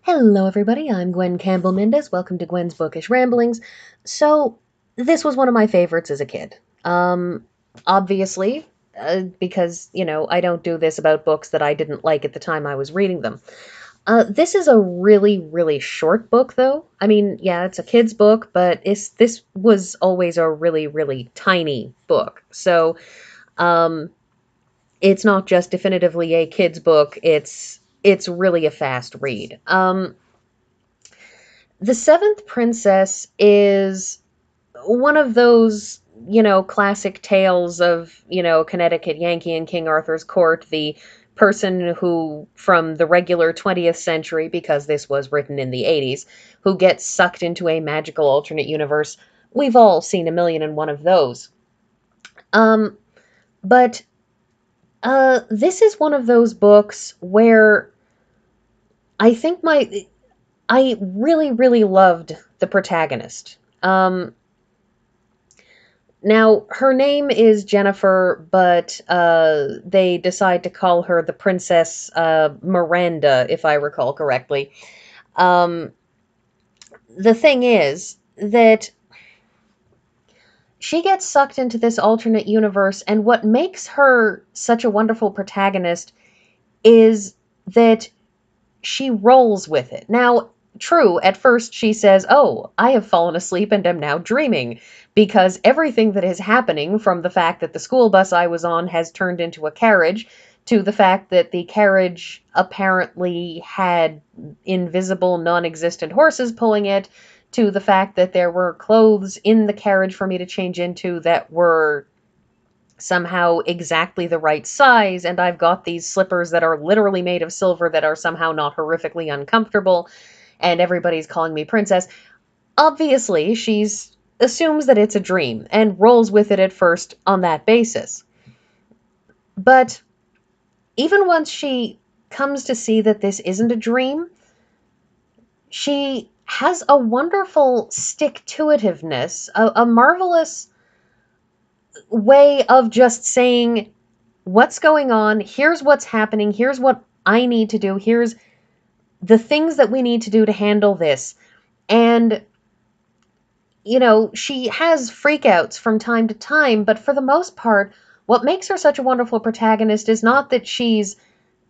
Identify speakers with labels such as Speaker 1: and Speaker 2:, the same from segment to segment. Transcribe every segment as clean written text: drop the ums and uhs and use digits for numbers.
Speaker 1: Hello, everybody. I'm Gwen Campbell-Mindes. Welcome to Gwen's Bookish Ramblings. So, this was one of my favorites as a kid. Obviously, because, I don't do this about books that I didn't like at the time I was reading them. This is a really, really short book, though. I mean, yeah, it's a kid's book, but this was always a really, really tiny book. So, um, it's not just definitively a kid's book. It's really a fast read. The Seventh Princess is one of those, classic tales of, Connecticut Yankee and King Arthur's court, the person who, from the regular 20th century, because this was written in the 80s, who gets sucked into a magical alternate universe. We've all seen a million and one of those. Um, but this is one of those books where I think I really, really loved the protagonist. Now, her name is Jennifer, but they decide to call her the Princess Miranda, if I recall correctly. Um, the thing is that she gets sucked into this alternate universe, and what makes her such a wonderful protagonist is that she rolls with it. Now, true, at first she says, "Oh, I have fallen asleep and am now dreaming," because everything that is happening, from the fact that the school bus I was on has turned into a carriage, to the fact that the carriage apparently had invisible, non existent horses pulling it, to the fact that there were clothes in the carriage for me to change into that were somehow exactly the right size, and I've got these slippers that are literally made of silver that are somehow not horrifically uncomfortable, and everybody's calling me princess. Obviously, she's assumes that it's a dream and rolls with it at first on that basis. But even once she comes to see that this isn't a dream, she has a wonderful stick-to-itiveness, a marvelous way of just saying, what's going on, here's what's happening, here's what I need to do, here's the things that we need to do to handle this. And, she has freakouts from time to time, but for the most part, what makes her such a wonderful protagonist is not that she's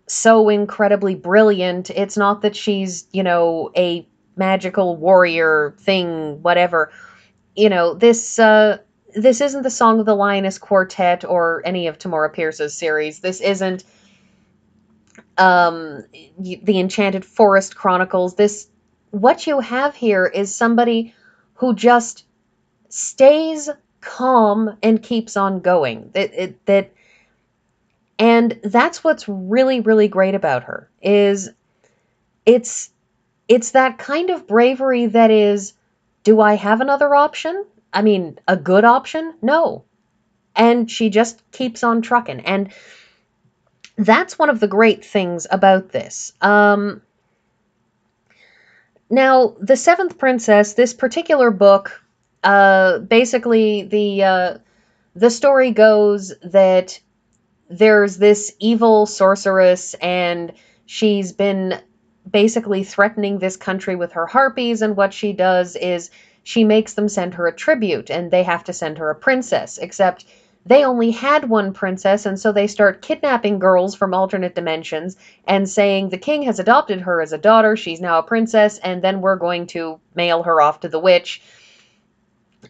Speaker 1: so incredibly brilliant, it's not that she's, a magical warrior thing, whatever. This isn't the Song of the Lioness Quartet or any of Tamora Pierce's series. This isn't um, the Enchanted Forest Chronicles. What you have here is somebody who just stays calm and keeps on going. And that's what's really, really great about her. Is it's it's that kind of bravery that is, do I have another option? I mean, a good option? No. And she just keeps on trucking. And that's one of the great things about this. Now, The Seventh Princess, this particular book, basically the story goes that there's this evil sorceress, and she's been basically threatening this country with her harpies, and what she does is she makes them send her a tribute, and they have to send her a princess, except they only had one princess, and so they start kidnapping girls from alternate dimensions and saying the king has adopted her as a daughter, she's now a princess, and then we're going to mail her off to the witch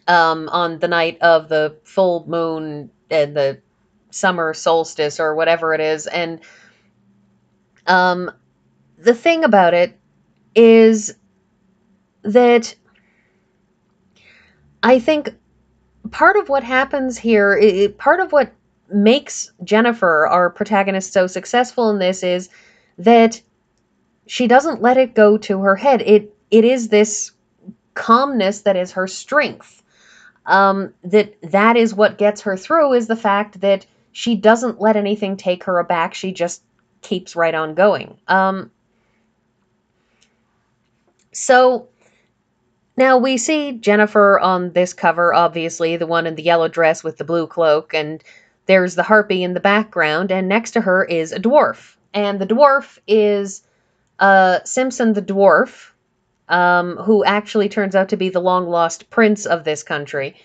Speaker 1: on the night of the full moon and the summer solstice or whatever it is. And um, the thing about it is that I think part of what happens here, part of what makes Jennifer, our protagonist, so successful in this is that she doesn't let it go to her head. It is this calmness that is her strength. That is what gets her through, is the fact that she doesn't let anything take her aback. She just keeps right on going. So now we see Jennifer on this cover, obviously, the one in the yellow dress with the blue cloak, and there's the harpy in the background, and next to her is a dwarf. And the dwarf is Simpson the dwarf, who actually turns out to be the long-lost prince of this country.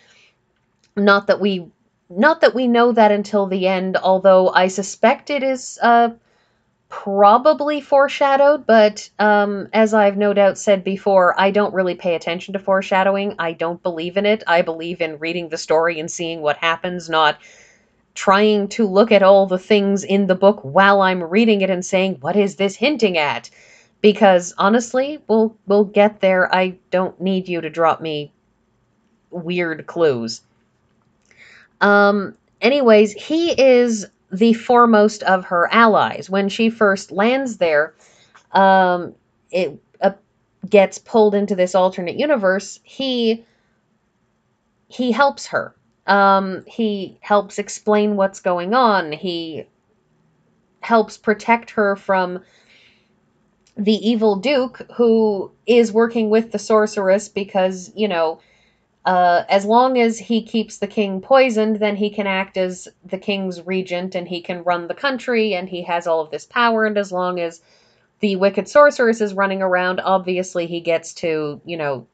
Speaker 1: Not that we not that we know that until the end, although I suspect it is probably foreshadowed, but as I've no doubt said before, I don't really pay attention to foreshadowing. I don't believe in it. I believe in reading the story and seeing what happens, not trying to look at all the things in the book while I'm reading it and saying, what is this hinting at? Because honestly, we'll get there. I don't need you to drop me weird clues. Anyways, he is the foremost of her allies. When she first lands there, it gets pulled into this alternate universe. He helps her. He helps explain what's going on. He helps protect her from the evil Duke, who is working with the sorceress because, as long as he keeps the king poisoned, then he can act as the king's regent and he can run the country and he has all of this power. And as long as the wicked sorceress is running around, obviously he gets to,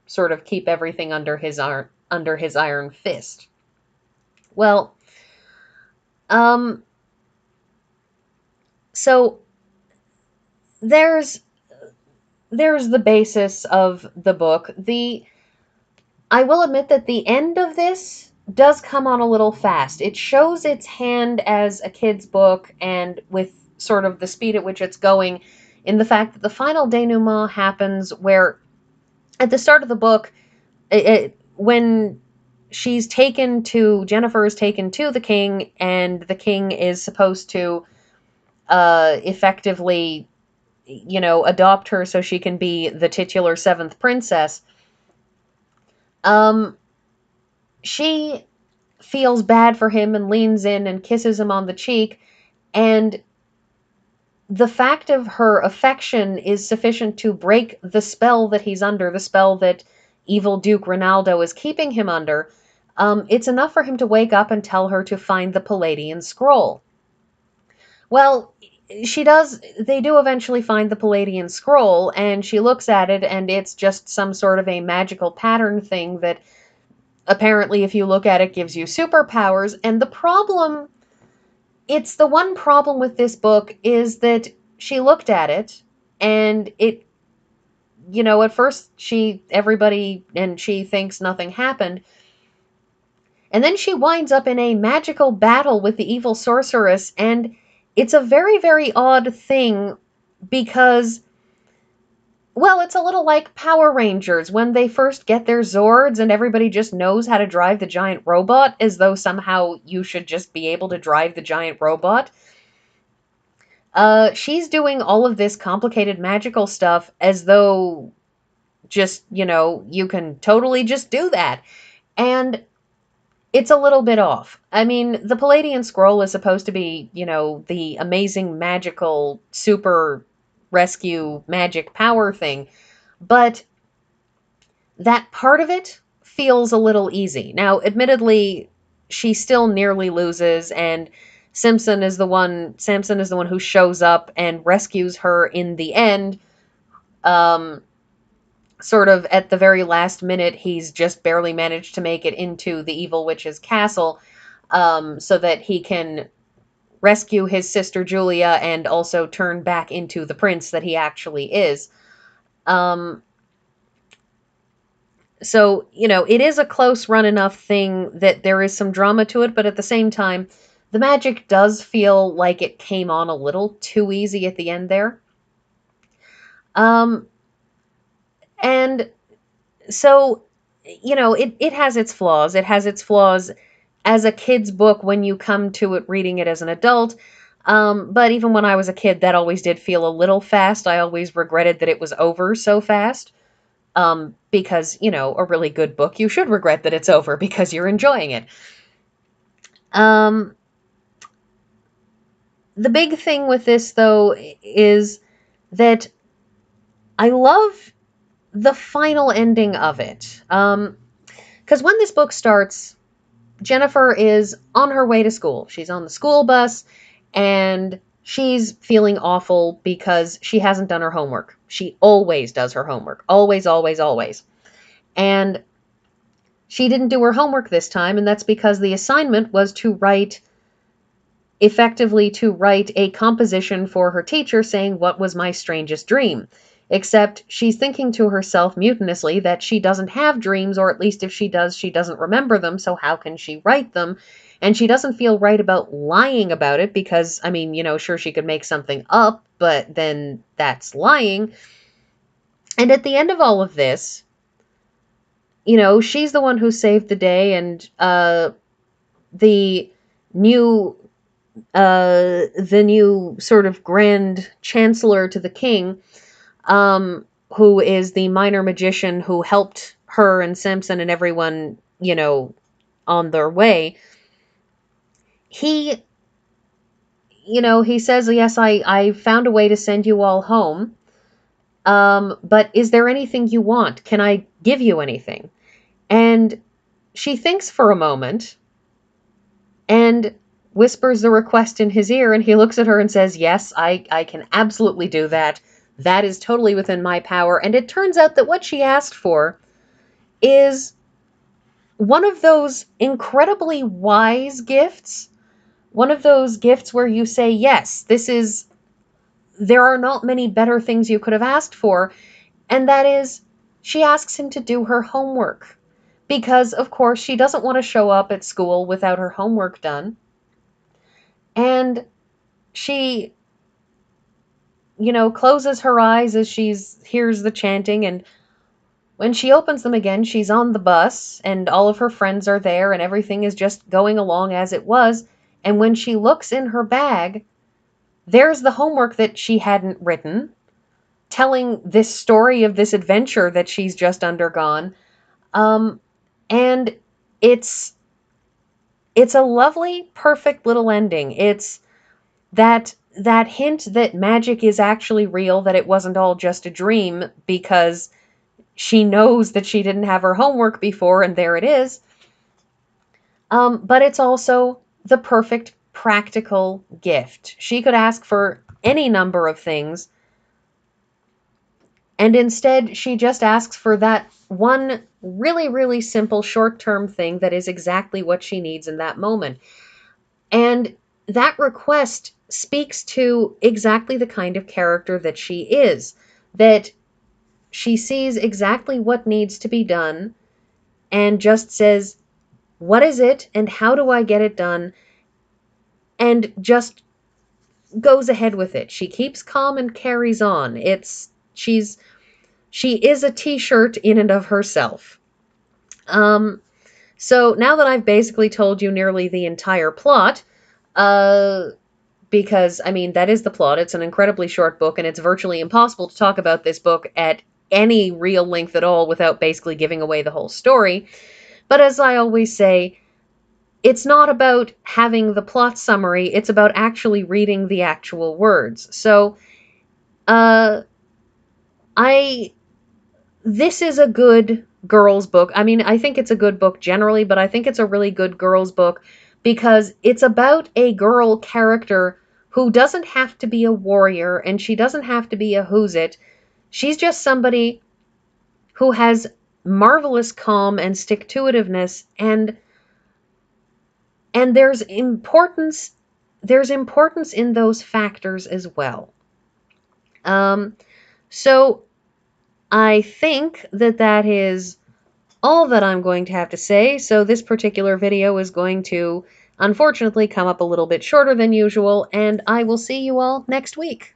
Speaker 1: sort of keep everything under his iron fist. Well, so there's the basis of the book. I will admit that the end of this does come on a little fast. It shows its hand as a kid's book, and with sort of the speed at which it's going, in the fact that the final denouement happens where, at the start of the book, when Jennifer is taken to the king, and the king is supposed to effectively, adopt her so she can be the titular seventh princess. She feels bad for him and leans in and kisses him on the cheek, and the fact of her affection is sufficient to break the spell that he's under, the spell that evil Duke Ronaldo is keeping him under. It's enough for him to wake up and tell her to find the Palladian scroll. Well, they do eventually find the Palladian scroll, and she looks at it, and it's just some sort of a magical pattern thing that apparently, if you look at it, gives you superpowers. And it's the one problem with this book, is that she looked at it, and it, at first everybody and she thinks nothing happened. And then she winds up in a magical battle with the evil sorceress, and it's a very, very odd thing because, well, it's a little like Power Rangers when they first get their Zords and everybody just knows how to drive the giant robot, as though somehow you should just be able to drive the giant robot. She's doing all of this complicated magical stuff as though just, you can totally just do that. And it's a little bit off. I mean, the Palladian Scroll is supposed to be, the amazing magical super rescue magic power thing, but that part of it feels a little easy. Now, admittedly, she still nearly loses, and Samson is the one who shows up and rescues her in the end. Sort of at the very last minute, he's just barely managed to make it into the evil witch's castle, so that he can rescue his sister Julia and also turn back into the prince that he actually is. So, it is a close run enough thing that there is some drama to it, but at the same time, the magic does feel like it came on a little too easy at the end there. And so, it has its flaws. It has its flaws as a kid's book when you come to it reading it as an adult. But even when I was a kid, that always did feel a little fast. I always regretted that it was over so fast. Because, a really good book, you should regret that it's over because you're enjoying it. The big thing with this, though, is that I love the final ending of it. Because when this book starts, Jennifer is on her way to school. She's on the school bus, and she's feeling awful because she hasn't done her homework. She always does her homework. Always, always, always. And she didn't do her homework this time, and that's because the assignment was to write a composition for her teacher saying, "What was my strangest dream?" Except she's thinking to herself mutinously that she doesn't have dreams, or at least if she does, she doesn't remember them, so how can she write them? And she doesn't feel right about lying about it because, I mean, sure, she could make something up, but then that's lying. And at the end of all of this, she's the one who saved the day, and the new the new sort of grand chancellor to the king, who is the minor magician who helped her and Samson and everyone, on their way. He, he says, "Yes, I found a way to send you all home. But is there anything you want? Can I give you anything?" And she thinks for a moment and whispers the request in his ear, and he looks at her and says, "Yes, I can absolutely do that. That is totally within my power." And it turns out that what she asked for is one of those incredibly wise gifts, one of those gifts where you say, yes, there are not many better things you could have asked for, and that is, she asks him to do her homework. Because, of course, she doesn't want to show up at school without her homework done. And she, closes her eyes as she hears the chanting, and when she opens them again, she's on the bus, and all of her friends are there, and everything is just going along as it was. And when she looks in her bag, there's the homework that she hadn't written, telling this story of this adventure that she's just undergone. And it's a lovely, perfect little ending. It's that hint that magic is actually real, that it wasn't all just a dream, because she knows that she didn't have her homework before, and there it is. But it's also the perfect practical gift. She could ask for any number of things, and instead she just asks for that one really, really simple short-term thing that is exactly what she needs in that moment. And that request speaks to exactly the kind of character that she is, that she sees exactly what needs to be done and just says, "What is it and how do I get it done?" And just goes ahead with it. She keeps calm and carries on. She is a t-shirt in and of herself. So now that I've basically told you nearly the entire plot, because, I mean, that is the plot. It's an incredibly short book, and it's virtually impossible to talk about this book at any real length at all without basically giving away the whole story. But as I always say, it's not about having the plot summary, it's about actually reading the actual words. So, this is a good girls' book. I mean, I think it's a good book generally, but I think it's a really good girls' book because it's about a girl character who doesn't have to be a warrior, and she doesn't have to be a who's it. She's just somebody who has marvelous calm and stick-to-itiveness, and there's importance in those factors as well. So I think that is all that I'm going to have to say. So this particular video is going to, unfortunately, come up a little bit shorter than usual, and I will see you all next week.